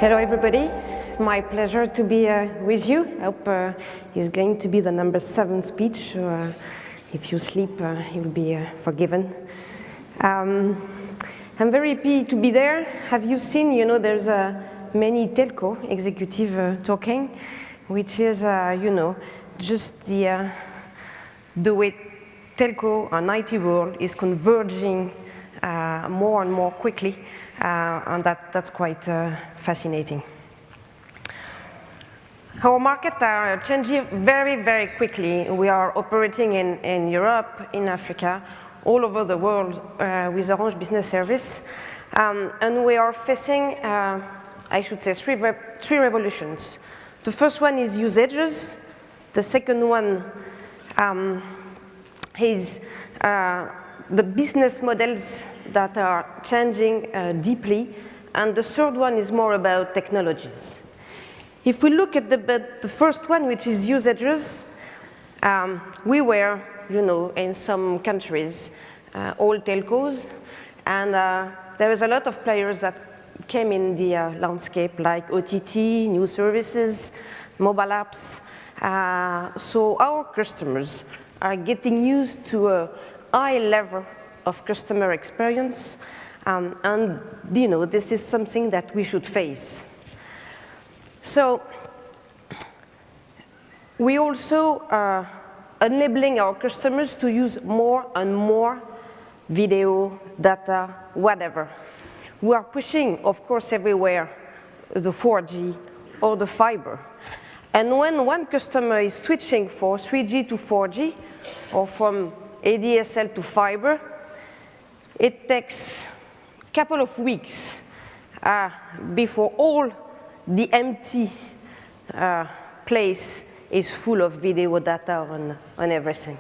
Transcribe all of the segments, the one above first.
Hello, everybody. My pleasure to be with you. I hope it's going to be the number 7 speech. So, if you sleep, you'll be forgiven. I'm very happy to be there. Have you seen, there's many telco executive talking, which is, just the way telco and IT world is converging more and more quickly. And that's quite fascinating. Our markets are changing very, very quickly. We are operating in Europe, in Africa, all over the world with Orange Business Service. And we are facing, I should say, three revolutions. The first one is usages. The second one is the business models that are changing deeply, and the third one is more about technologies. If we look at the first one, which is usages, we were, in some countries, all telcos, and there is a lot of players that came in the landscape, like OTT, new services, mobile apps. So our customers are getting used to a high level of customer experience, and this is something that we should face. So we also are enabling our customers to use more and more video, data, whatever. We are pushing, of course, everywhere the 4G or the fiber. And when one customer is switching from 3G to 4G or from ADSL to fiber, it takes a couple of weeks before all the empty place is full of video, data, and everything.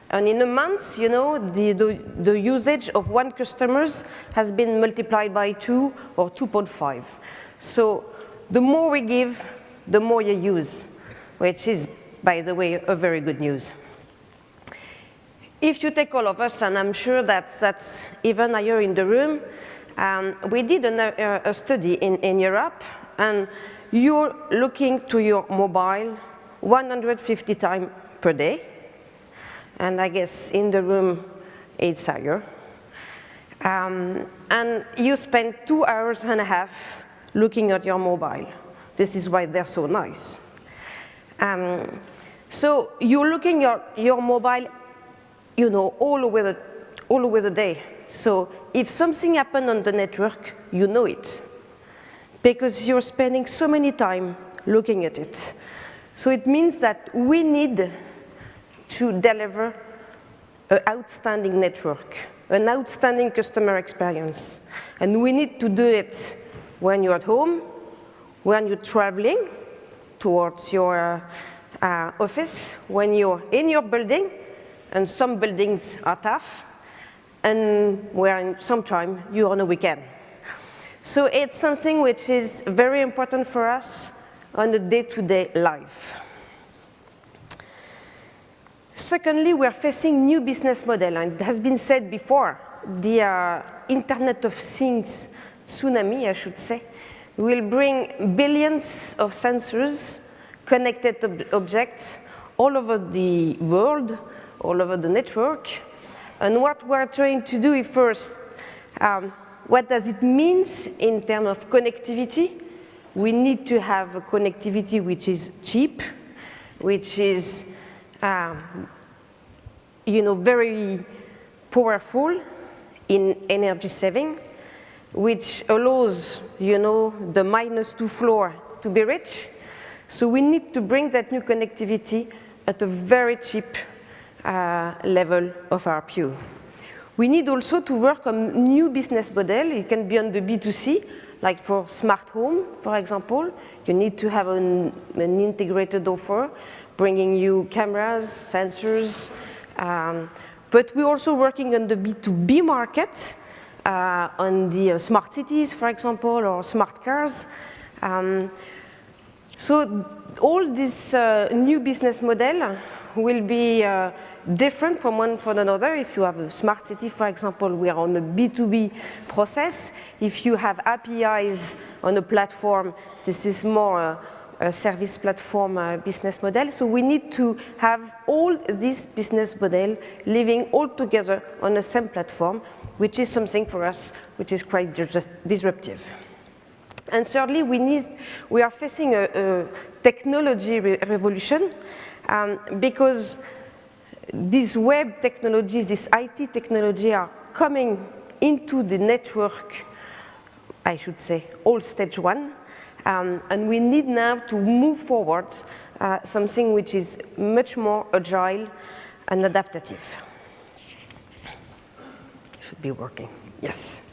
And in a month, the usage of one customer has been multiplied by 2 or 2.5. So the more we give, the more you use, which is, by the way, a very good news. If you take all of us, and I'm sure that's even higher in the room, we did a study in Europe, and you're looking to your mobile 150 times per day. And I guess in the room, it's higher. And you spend 2.5 hours looking at your mobile. This is why they're so nice. So you're looking at your mobile all over the day. So if something happened on the network, you know it, because you're spending so many time looking at it. So it means that we need to deliver an outstanding network, an outstanding customer experience. And we need to do it when you're at home, when you're traveling towards your office, when you're in your building, and some buildings are tough, and where sometimes you're on a weekend. So it's something which is very important for us on a day-to-day life. Secondly, we're facing new business model, and it has been said before, the Internet of Things tsunami, I should say, will bring billions of sensors, connected objects all over the world, all over the network. And what we're trying to do is first, what does it mean in terms of connectivity? We need to have a connectivity which is cheap, which is very powerful in energy saving, which allows the -2 floor to be reached. So we need to bring that new connectivity at a very cheap level of ARPU. We need also to work on new business model. It can be on the B2C, like for smart home, for example. You need to have an integrated offer, bringing you cameras, sensors. But we're also working on the B2B market, on the smart cities, for example, or smart cars. So all this new business model will be different from one from another. If you have a smart city, for example, we are on a B2B process. If you have APIs on a platform, this is more a service platform business model. So we need to have all this business model living all together on the same platform, which is something for us which is quite disruptive. And thirdly, we are facing a technology revolution because these web technologies, this IT technology are coming into the network, I should say, all stage one. And we need now to move forward something which is much more agile and adaptive. Should be working, yes.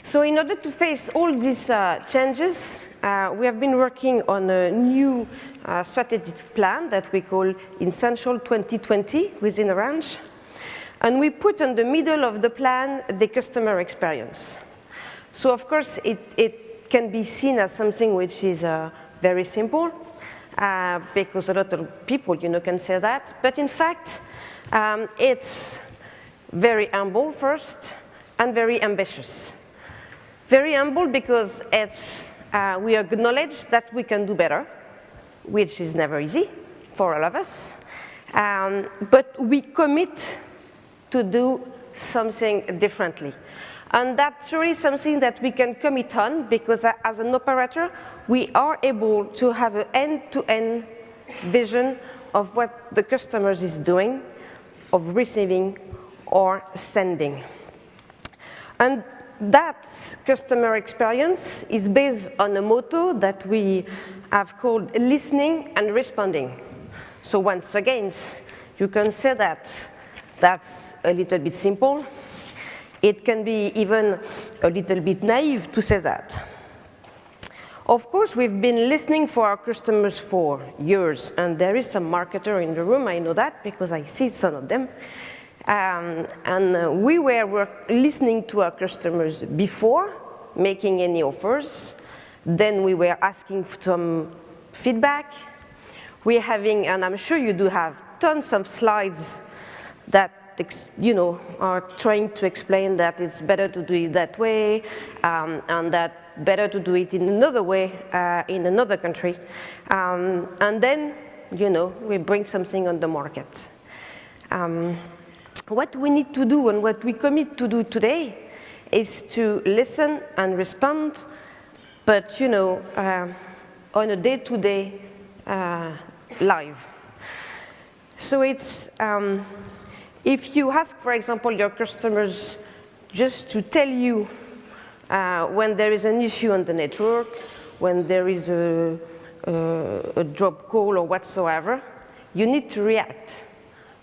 So in order to face all these changes, we have been working on a new strategic plan that we call Essential 2020 within Orange. And we put in the middle of the plan the customer experience. So of course, it can be seen as something which is very simple, because a lot of people, can say that. But in fact, it's very humble first and very ambitious. Very humble because we acknowledge that we can do better, which is never easy for all of us. But we commit to do something differently. And that's really something that we can commit on because as an operator, we are able to have an end-to-end vision of what the customer is doing, of receiving or sending. And that customer experience is based on a motto that we have called listening and responding. So once again, you can say that that's a little bit simple. It can be even a little bit naive to say that. Of course, we've been listening for our customers for years, and there is some marketer in the room, I know that, because I see some of them. We were listening to our customers before making any offers. Then we were asking for some feedback. We're having, and I'm sure you do have, tons of slides that are trying to explain that it's better to do it that way, and that better to do it in another way in another country. And then, we bring something on the market. What we need to do and what we commit to do today is to listen and respond, but on a day-to-day live. So it's, if you ask, for example, your customers just to tell you when there is an issue on the network, when there is a drop call or whatsoever, you need to react.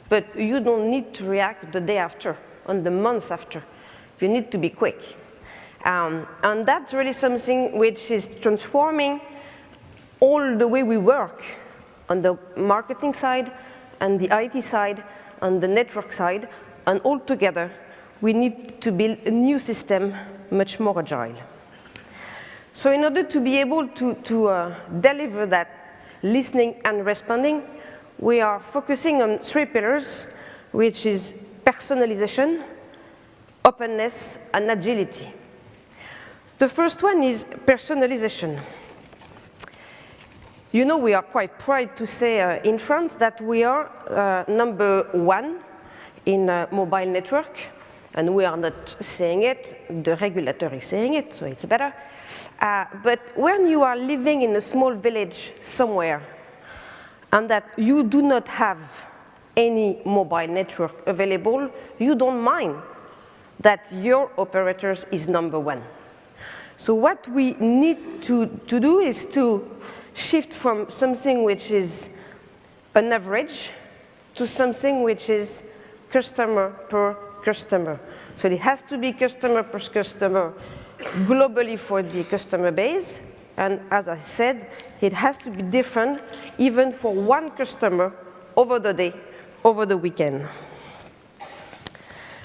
But you don't need to react the day after, on the months after. You need to be quick. And that's really something which is transforming all the way we work on the marketing side, and the IT side, on the network side, and all together, we need to build a new system, much more agile. So in order to be able to deliver that listening and responding, we are focusing on 3 pillars, which is personalization, openness, and agility. The first one is personalization. We are quite proud to say in France that we are #1 in mobile network, and we are not saying it, the regulator is saying it, so it's better. But when you are living in a small village somewhere, and that you do not have any mobile network available, you don't mind that your operator is #1. So what we need to do is to shift from something which is an average to something which is customer per customer. So it has to be customer per customer globally for the customer base. And as I said, it has to be different even for one customer over the day, over the weekend.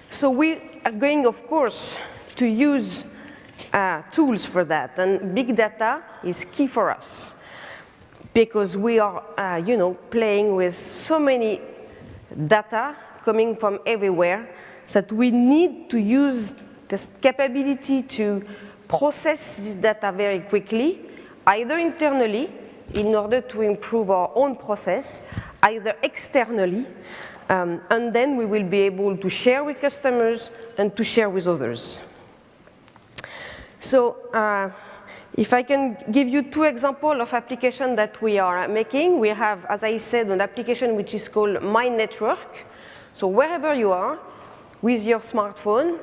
So we are going, of course, to use tools for that. And big data is key for us. because we are, playing with so many data coming from everywhere that we need to use this capability to process this data very quickly, either internally in order to improve our own process, either externally, and then we will be able to share with customers and to share with others. So if I can give you 2 examples of applications that we are making, we have, as I said, an application which is called My Network. So wherever you are, with your smartphone,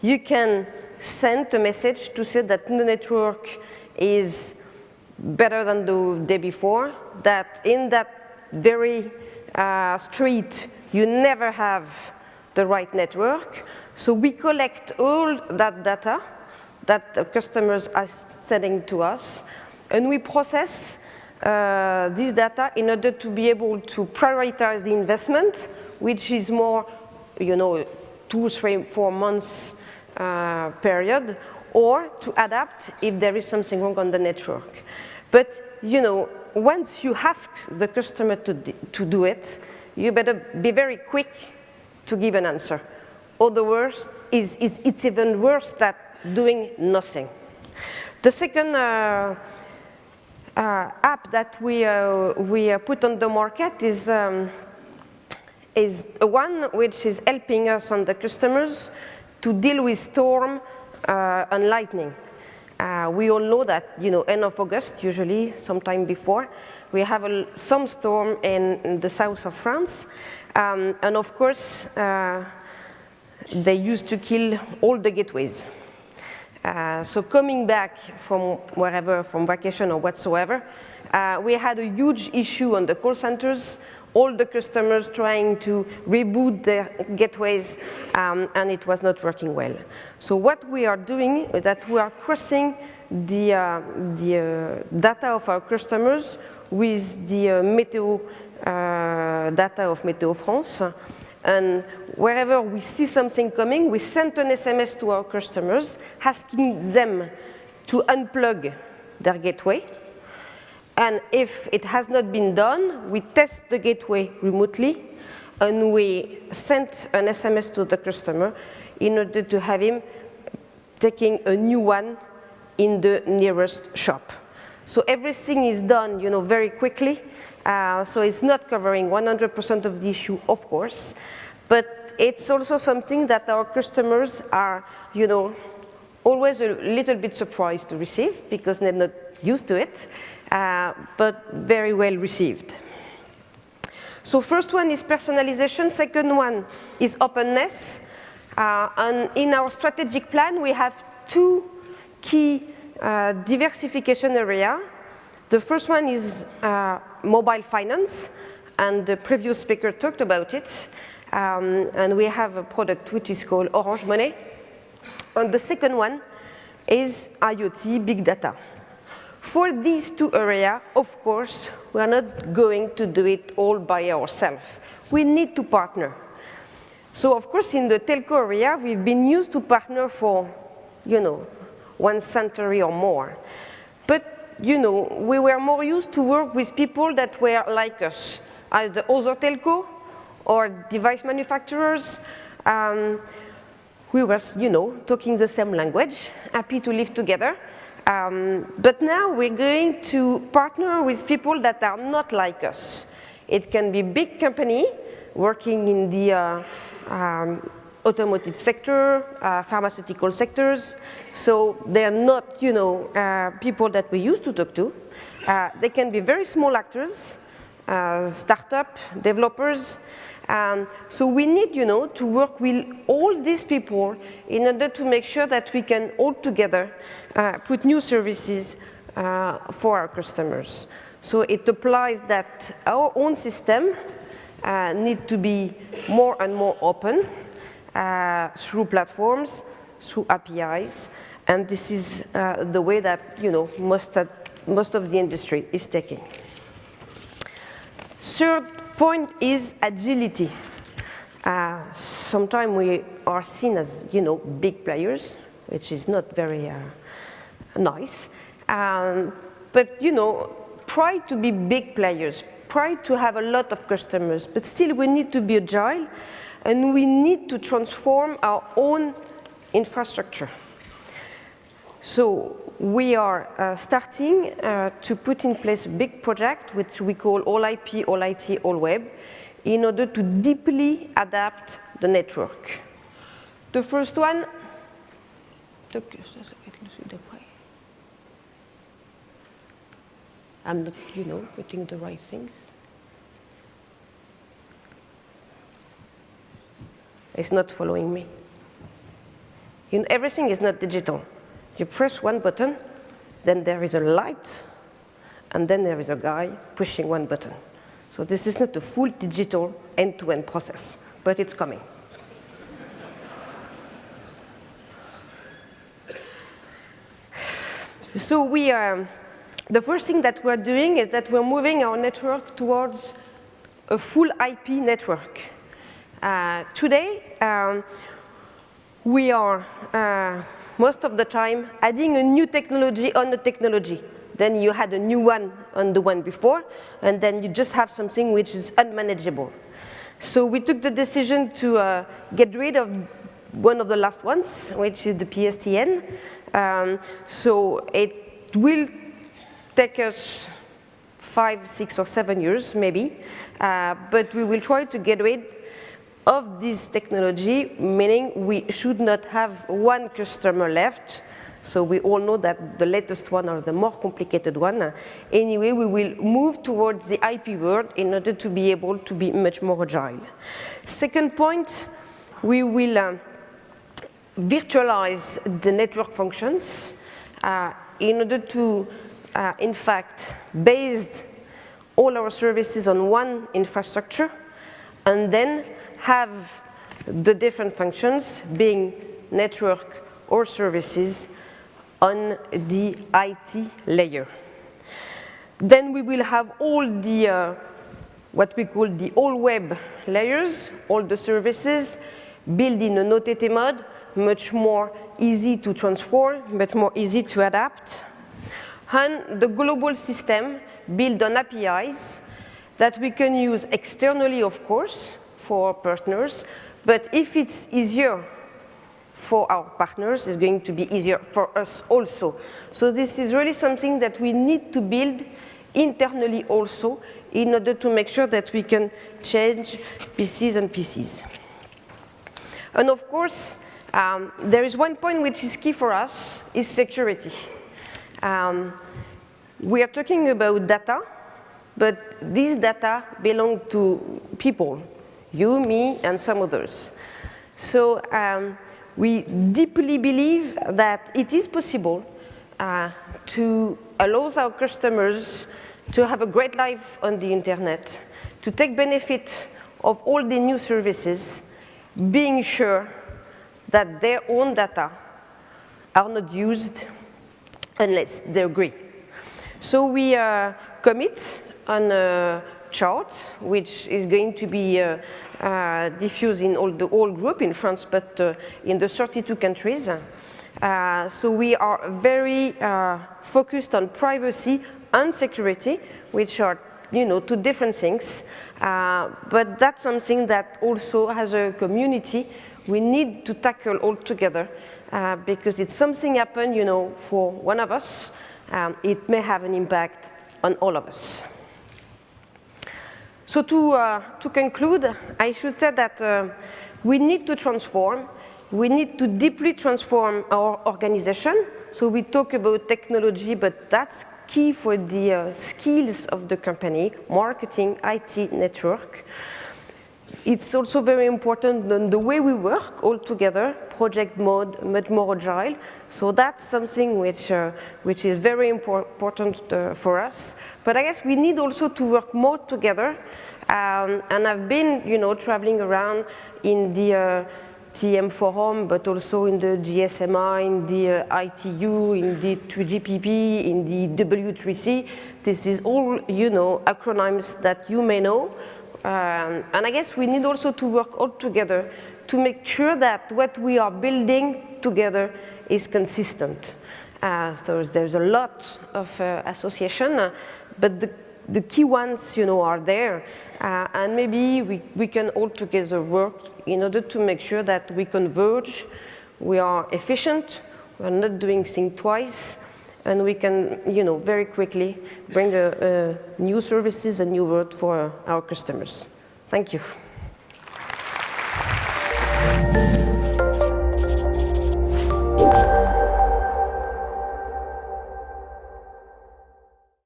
you can send a message to say that the network is better than the day before, that in that very street you never have the right network. So we collect all that data that the customers are sending to us, and we process this data in order to be able to prioritize the investment, which is more, 2, 3, 4 months period, or to adapt if there is something wrong on the network. But, once you ask the customer to do it, you better be very quick to give an answer. Otherwise, it's even worse than doing nothing. The second app that we put on the market is one which is helping us and the customers to deal with storm and lightning. We all know that, end of August, usually sometime before, we have some storm in the south of France. And of course, they used to kill all the gateways. So coming back from wherever, from vacation or whatsoever, we had a huge issue on the call centers, all the customers trying to reboot their gateways, and it was not working well. So what we are doing is that we are crossing the data of our customers with the meteo data of Météo France. And wherever we see something coming, we send an SMS to our customers asking them to unplug their gateway. And if it has not been done, we test the gateway remotely, and we send an SMS to the customer in order to have him taking a new one in the nearest shop. So everything is done, very quickly. So it's not covering 100% of the issue, of course, but it's also something that our customers are, always a little bit surprised to receive because they're not used to it, but very well received. So first one is personalization, second one is openness. And in our strategic plan, we have 2 key diversification areas. The first one is mobile finance, and the previous speaker talked about it. And we have a product which is called Orange Money. And the second one is IoT, big data. For these 2 areas, of course, we are not going to do it all by ourselves. We need to partner. So, of course, in the telco area, we've been used to partner for, 1 century or more. But, we were more used to work with people that were like us, either other telco or device manufacturers. We were, talking the same language, happy to live together. But now we're going to partner with people that are not like us. It can be big company working in the automotive sector, pharmaceutical sectors. So they're not, people that we used to talk to. They can be very small actors, startup developers. So we need, to work with all these people in order to make sure that we can all together put new services for our customers. So it applies that our own system need to be more and more open through platforms, through APIs, and this is the way that, most of the industry is taking. Third point is agility. Sometimes we are seen as, big players, which is not very nice. But, proud to be big players, proud to have a lot of customers, but still we need to be agile and we need to transform our own infrastructure. So we are starting to put in place a big project which we call AllIP AllWeb in order to deeply adapt the network. The first one, I'm not, putting the right things. It's not following me. Everything is not digital. You press one button, then there is a light, and then there is a guy pushing one button. So this is not a full digital end-to-end process, but it's coming. So the first thing that we're doing is that we're moving our network towards a full IP network. Today, we are, most of the time, adding a new technology on the technology. Then you had a new one on the one before, and then you just have something which is unmanageable. So we took the decision to get rid of one of the last ones, which is the PSTN. So it will take us 5, 6, or 7 years, maybe, but we will try to get rid of this technology, meaning we should not have one customer left. So we all know that the latest one or the more complicated one. Anyway, we will move towards the IP world in order to be able to be much more agile. Second point, we will virtualize the network functions in order to, in fact, base all our services on one infrastructure and then have the different functions, being network or services, on the IT layer. Then we will have all the, what we call the AllWeb layers, all the services, built in an OTT mode, much more easy to transform, but more easy to adapt. And the global system built on APIs that we can use externally, of course, for our partners, but if it's easier for our partners, it's going to be easier for us also. So this is really something that we need to build internally also in order to make sure that we can change PCs and PCs. And of course, there is one point which is key for us, is security. We are talking about data, but these data belong to people, you, me, and some others. So we deeply believe that it is possible to allow our customers to have a great life on the internet, to take benefit of all the new services, being sure that their own data are not used unless they agree. So we commit on a chart, which is going to be diffused in the whole group in France, but in the 32 countries. So we are very focused on privacy and security, which are, two different things. But that's something that also has a community we need to tackle all together, because it's something happen, for one of us, it may have an impact on all of us. So to conclude, I should say that we need to transform. We need to deeply transform our organization. So we talk about technology, but that's key for the skills of the company, marketing, IT, network. It's also very important in the way we work all together, project mode, much more agile. So that's something which is very important for us. But I guess we need also to work more together. And I've been, traveling around in the TM forum, but also in the GSMI, in the ITU, in the 3GPP, in the W3C. This is all, acronyms that you may know. And I guess we need also to work all together to make sure that what we are building together is consistent. So there's a lot of association but the key ones, you know, are there, and maybe we can all together work in order to make sure that we converge, we are efficient, we are not doing things twice, and we can, you know, very quickly bring new services and new world for our customers. Thank you.